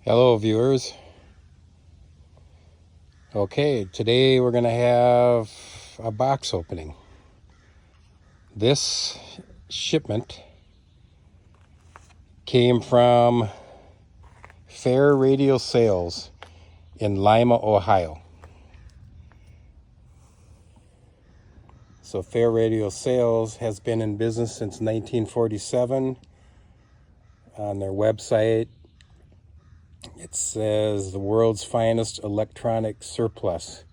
Hello viewers. Okay, today we're going to have a box opening. This shipment came from Fair Radio Sales in Lima, Ohio. So Fair Radio Sales has been in business since 1947. On their website, it says the world's finest electronic surplus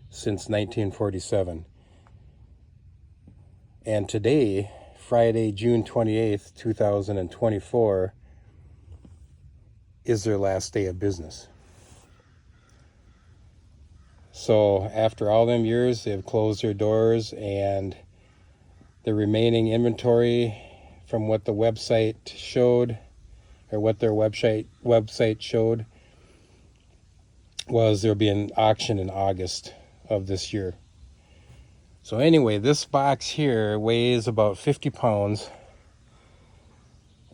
since 1947. And today, Friday, June 28th, 2024, is their last day of business. So after all them years, they've closed their doors, and the remaining inventory from what the website showed, or what their website showed, was there'll be an auction in August of this year. So anyway, this box here weighs about 50 pounds,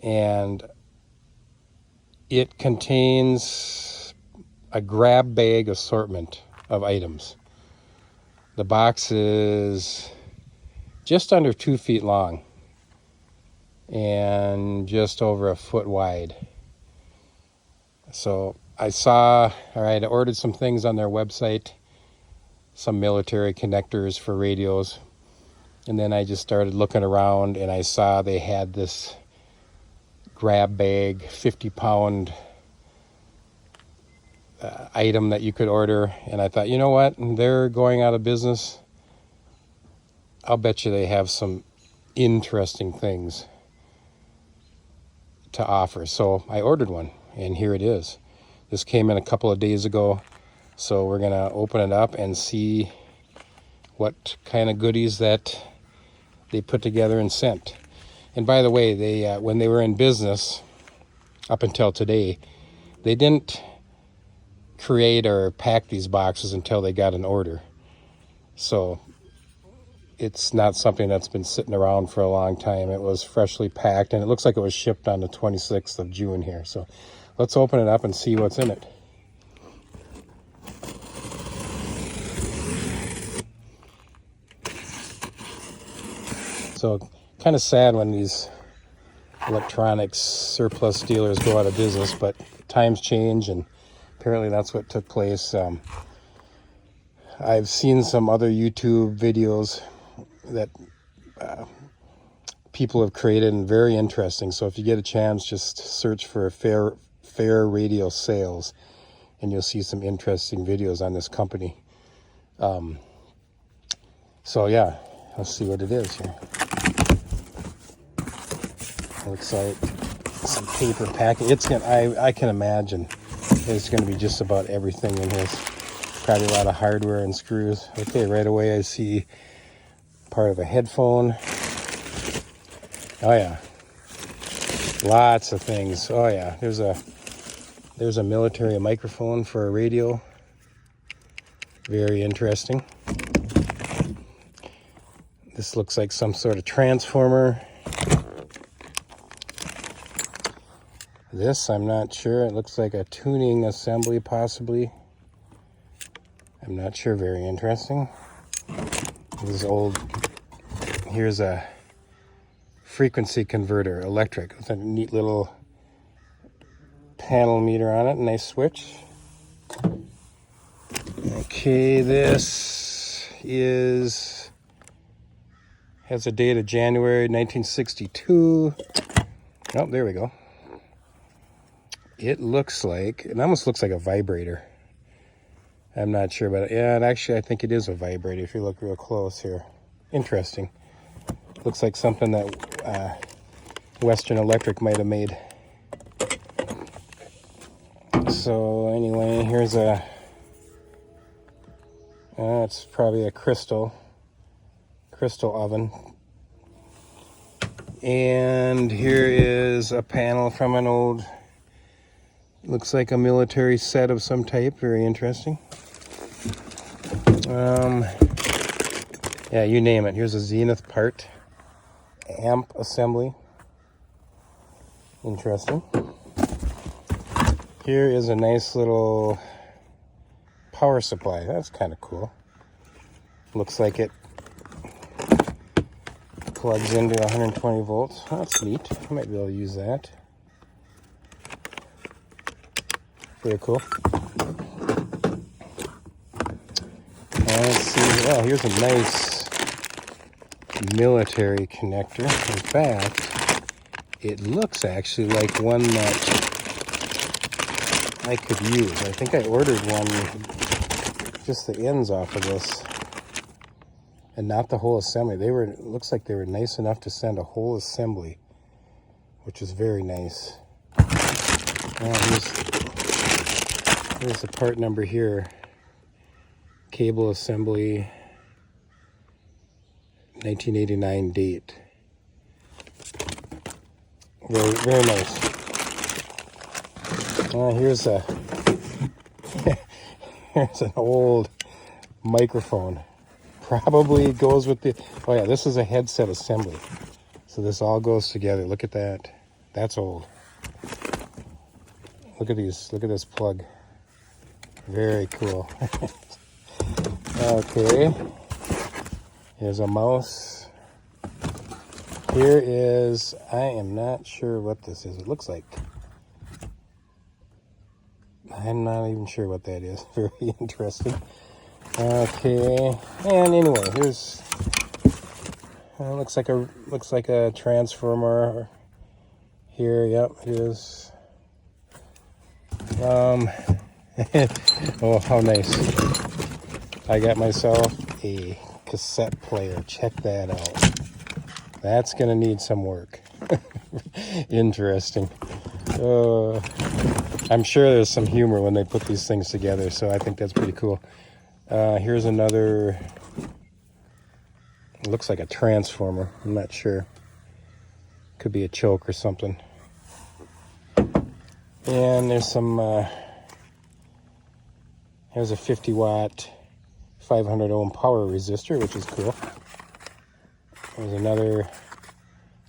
and it contains a grab bag assortment of items. The box is just under 2 feet long and just over a foot wide. So I ordered some things on their website, some military connectors for radios, and then I just started looking around and I saw they had this grab bag 50-pound item that you could order, and I thought, you know what, they're going out of business. I'll bet you they have some interesting things to offer. So I ordered one, and here it is. This came in a couple of days ago, so we're gonna open it up and see what kind of goodies that they put together and sent. And by the way, they when they were in business up until today, they didn't create or pack these boxes until they got an order. So it's not something that's been sitting around for a long time. It was freshly packed, and it looks like it was shipped on the 26th of June here. So let's open it up and see what's in it. So kind of sad when these electronics surplus dealers go out of business, but times change, and apparently that's what took place. I've seen some other YouTube videos that people have created, and very interesting. So if you get a chance, just search for Fair Radio Sales, and you'll see some interesting videos on this company. So yeah, let's see what it is here. Looks like some paper package. I can imagine there's going to be just about everything in here. Probably a lot of hardware and screws. Okay, right away I see part of a headphone. Oh yeah, lots of things. Oh yeah, there's a military microphone for a radio. Very interesting. This looks like some sort of transformer. This, I'm not sure. It looks like a tuning assembly, possibly. I'm not sure. Very interesting. This is old. Here's a frequency converter, electric, with a neat little panel meter on it. Nice switch. Okay, this has a date of January 1962. Oh, there we go. It almost looks like a vibrator. I'm not sure about it. Yeah, and actually I think it is a vibrator if you look real close here. Interesting. Looks like something that Western Electric might have made. So anyway, here's it's probably a crystal oven. And here is a panel from an old, looks like a military set of some type. Very interesting. Yeah, you name it. Here's a Zenith part. Amp assembly. Interesting. Here is a nice little power supply. That's kind of cool. Looks like it plugs into 120 volts. That's neat. I might be able to use that. Very cool. Let's see. Oh, here's a nice military connector. In fact, it looks actually like one that I could use. I think I ordered one, just the ends off of this, and not the whole assembly. It looks like they were nice enough to send a whole assembly, which is very nice. Here's the part number here. Cable assembly, 1989 date. Very, very nice. Here's an old microphone. Probably goes with the, oh yeah, this is a headset assembly. So this all goes together. Look at that. That's old. Look at these. Look at this plug. Very cool. Okay. Here's a mouse. Here is, I am not sure what this is. It looks like, I'm not even sure what that is. Very interesting. Okay, and anyway, here's looks like a transformer here. Yep, it is. Oh, how nice! I got myself a cassette player. Check that out. That's gonna need some work. Interesting. I'm sure there's some humor when they put these things together, so I think that's pretty cool. Here's another, it looks like a transformer. I'm not sure. Could be a choke or something. And there's some, here's a 50 watt, 500 ohm power resistor, which is cool. There's another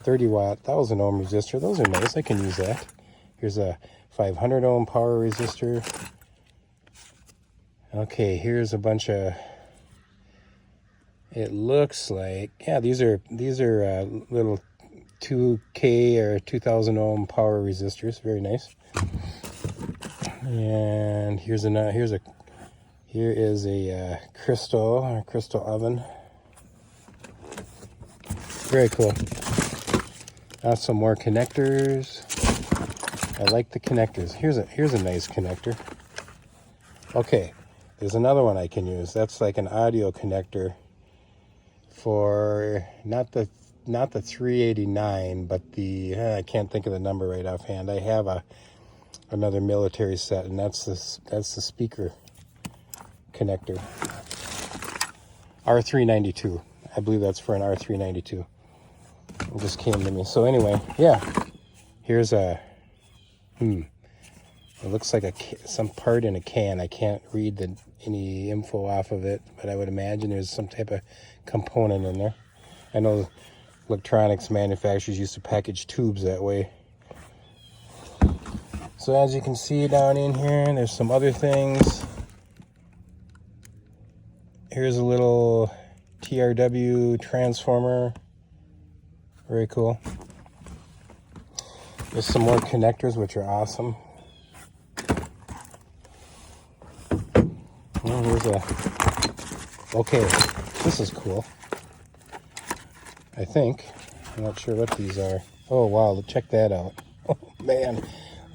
30 watt, 1000 ohm resistor. Those are nice. I can use that. Here's a 500 ohm power resistor. Okay, here's a bunch of, it looks like, yeah, these are little 2K or 2000 ohm power resistors. Very nice. And here is a crystal oven. Very cool. Some more connectors. I like the connectors. Here's a nice connector. Okay, there's another one I can use. That's like an audio connector for not the 389, but the I can't think of the number right offhand. I have another military set, and that's the speaker connector. R392. I believe that's for an R392. It just came to me. So anyway, yeah. Here's a it looks like some part in a can. I can't read any info off of it, but I would imagine there's some type of component in there. I know electronics manufacturers used to package tubes that way. So as you can see down in here, there's some other things. Here's a little TRW transformer. Very cool. There's some more connectors, which are awesome. And here's okay, this is cool. I think. I'm not sure what these are. Oh wow, check that out. Oh man,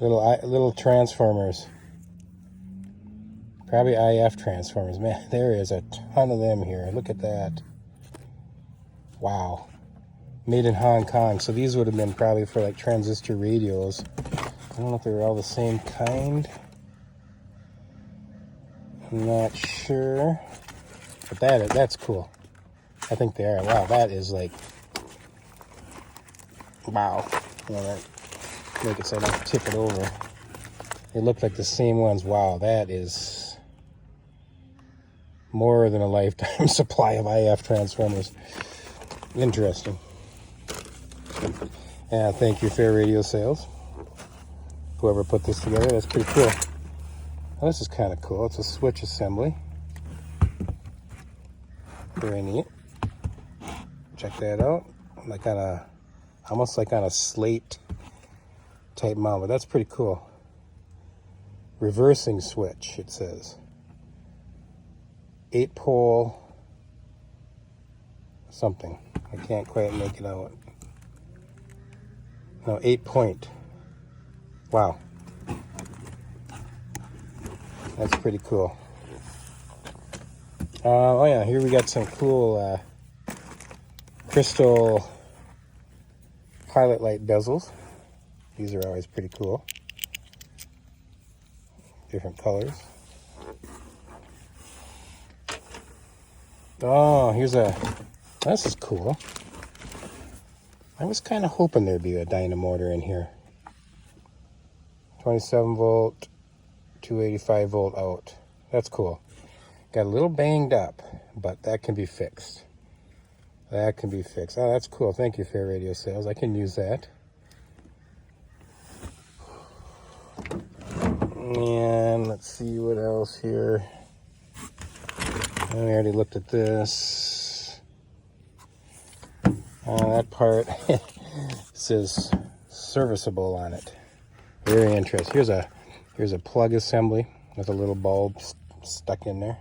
little transformers. Probably IF transformers. Man, there is a ton of them here. Look at that. Wow. Made in Hong Kong. So these would have been probably for like transistor radios. I don't know if they were all the same kind. I'm not sure. But that's cool. I think they are. Wow, that is like, wow. You know, that make it so I don't tip it over. They look like the same ones. Wow, that is more than a lifetime supply of IF transformers. Interesting. Yeah, thank you, Fair Radio Sales. whoever put this together. That's pretty cool. Well, this is kind of cool. It's a switch assembly. Very neat. Check that out. Like on a, almost like on a slate type mount, but that's pretty cool. Reversing switch, it says. 8-pole something. I can't quite make it out. No, 8-point. Wow. That's pretty cool. Oh yeah, here we got some cool crystal pilot light bezels. These are always pretty cool. Different colors. Oh, here's a, this is cool. I was kind of hoping there'd be a dynamotor in here. 27 volt, 285 volt out. That's cool. Got a little banged up, but that can be fixed. That can be fixed. Oh, that's cool. Thank you, Fair Radio Sales. I can use that. And let's see what else here. I already looked at this. That part says serviceable on it. Very interesting. Here's a plug assembly with a little bulb stuck in there.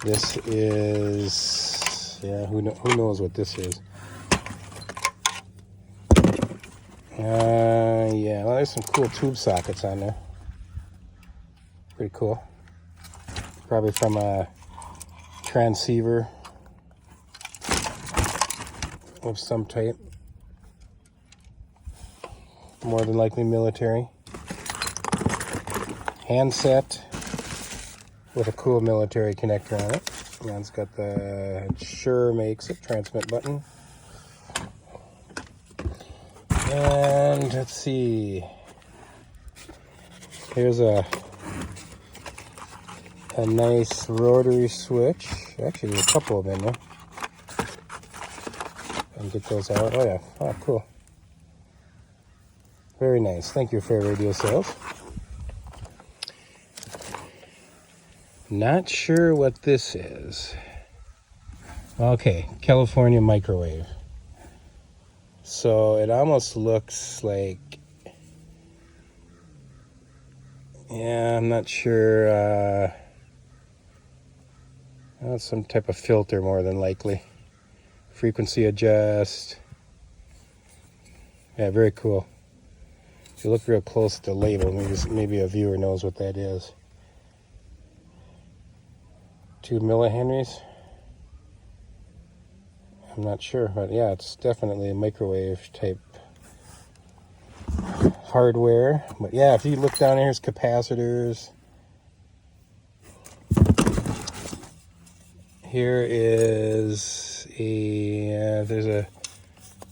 This is, yeah, who knows what this is? Yeah, well, there's some cool tube sockets on there. Pretty cool. Probably from a transceiver of some type. More than likely military. Handset with a cool military connector on it. And it's got the Sure Makes It transmit button. And let's see. Here's a nice rotary switch. Actually, there's a couple of them in there. And get those out. Oh yeah. Oh, cool. Very nice. Thank you, Fair Radio Sales. Not sure what this is. Okay, California microwave. So it almost looks like, yeah, I'm not sure. Some type of filter more than likely. Frequency adjust. Yeah, very cool. If you look real close at the label, maybe a viewer knows what that is. 2 millihenries. I'm not sure, but yeah, it's definitely a microwave type hardware. But yeah, if you look down here's capacitors. Here is there's a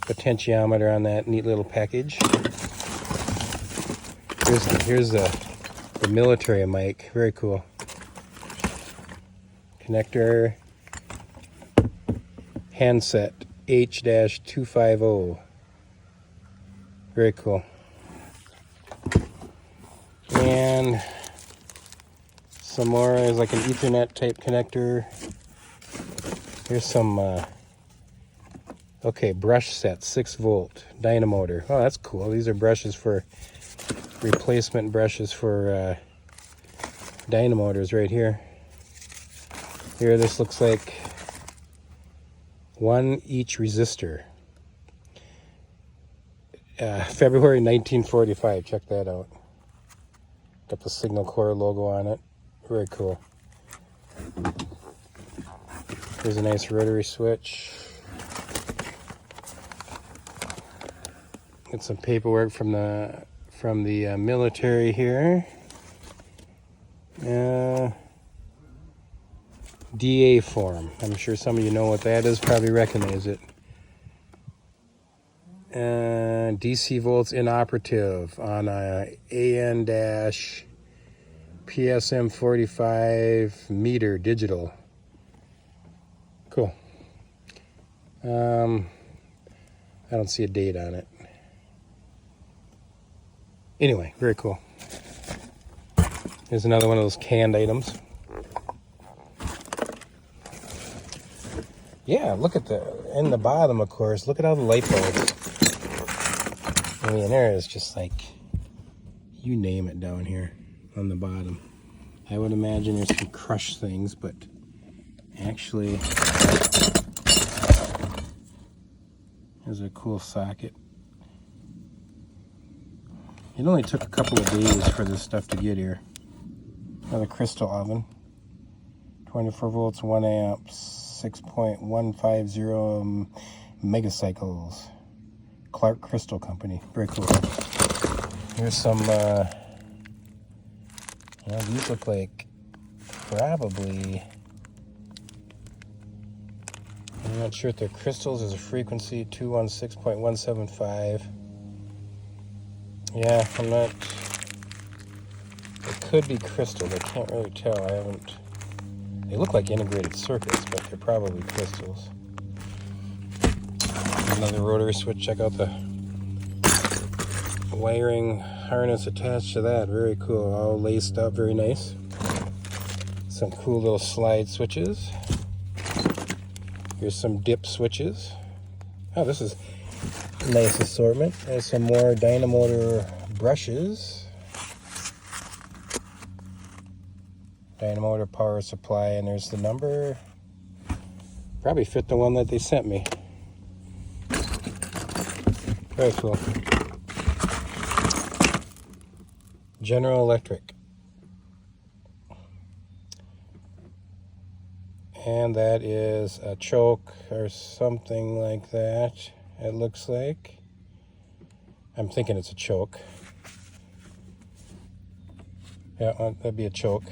potentiometer on that neat little package. Here's the military mic, very cool. Connector, handset H-250. Very cool. And some more is like an Ethernet type connector. Here's some okay, brush set, 6 volt dynamotor. Oh, that's cool. These are brushes for replacement brushes for dynamotors right here. Here, this looks like 1 each resistor. February 1945. Check that out. Got the Signal Corps logo on it. Very cool. Here's a nice rotary switch. Got some paperwork from the military here. DA form. I'm sure some of you know what that is, probably recognize it. DC volts inoperative on a AN-PSM 45 meter digital. Cool. I don't see a date on it. Anyway, very cool. Here's another one of those canned items. Yeah, look at in the bottom, of course, look at all the light bulbs. I mean, there is just like, you name it down here on the bottom. I would imagine there's some crushed things, but actually, there's a cool socket. It only took a couple of days for this stuff to get here. Another crystal oven. 24 volts, 1 amp, 6.150 megacycles. Clark Crystal Company. Very cool. Here's some, these look like probably, I'm not sure if they're crystals. There's a frequency, 216.175. Yeah, I'm not, it could be crystals. I can't really tell. They look like integrated circuits, but they're probably crystals. Another rotary switch. Check out the wiring harness attached to that. Very cool. All laced up. Very nice. Some cool little slide switches. Here's some dip switches. Oh, this is a nice assortment. There's some more dynamotor brushes. Dynamotor power supply, and there's the number. Probably fit the one that they sent me. Very cool. General Electric. And that is a choke or something like that, it looks like. I'm thinking it's a choke. Yeah, that'd be a choke.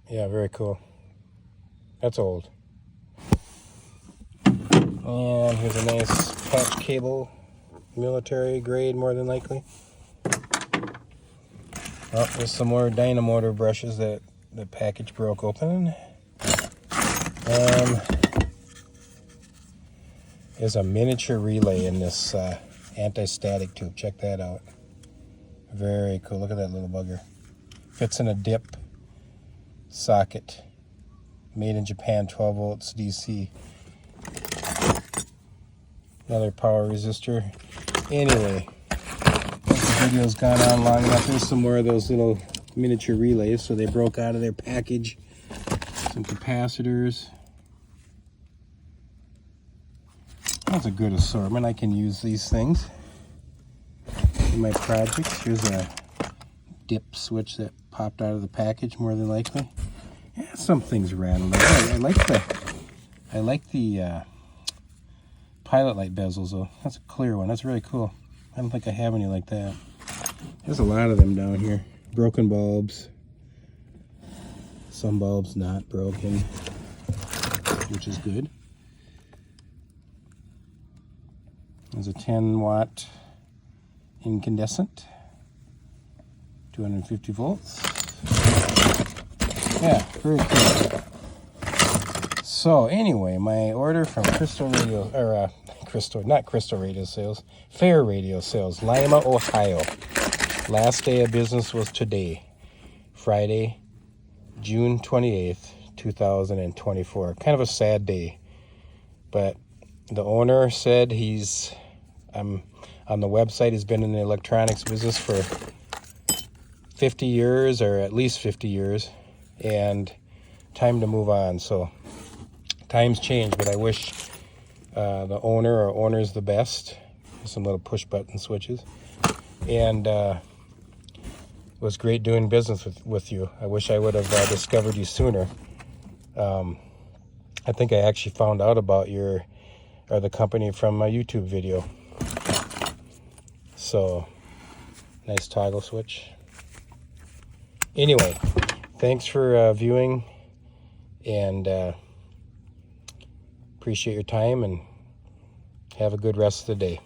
Yeah, very cool. That's old. And here's a nice patch cable, military grade more than likely. Oh, there's some more dynamotor brushes that the package broke open. There's a miniature relay in this anti-static tube. Check that out. Very cool. Look at that little bugger. Fits in a dip socket. Made in Japan, 12 volts DC. Another power resistor. Anyway, the video's gone on long enough. There's some more of those little miniature relays. So they broke out of their package. Some capacitors. That's a good assortment. I can use these things in my projects. Here's a dip switch that popped out of the package more than likely. Yeah, some things rattled. I like the pilot light bezels though. That's a clear one. That's really cool. I don't think I have any like that. There's a lot of them down here. Broken bulbs. Some bulbs not broken, which is good. There's a 10-watt incandescent, 250 volts. Yeah, very cool. So anyway, my order from Crystal Radio, or not Crystal Radio Sales, Fair Radio Sales, Lima, Ohio. Last day of business was today, Friday, June 28th, 2024. Kind of a sad day, but the owner said on the website, he's been in the electronics business for 50 years, or at least 50 years, and time to move on. So times change, but I wish the owner or owners the best. Some little push button switches, and it was great doing business with you. I wish I would have discovered you sooner. I think I actually found out about the company from a YouTube video. So nice toggle switch. Anyway, thanks for viewing, and appreciate your time, and have a good rest of the day.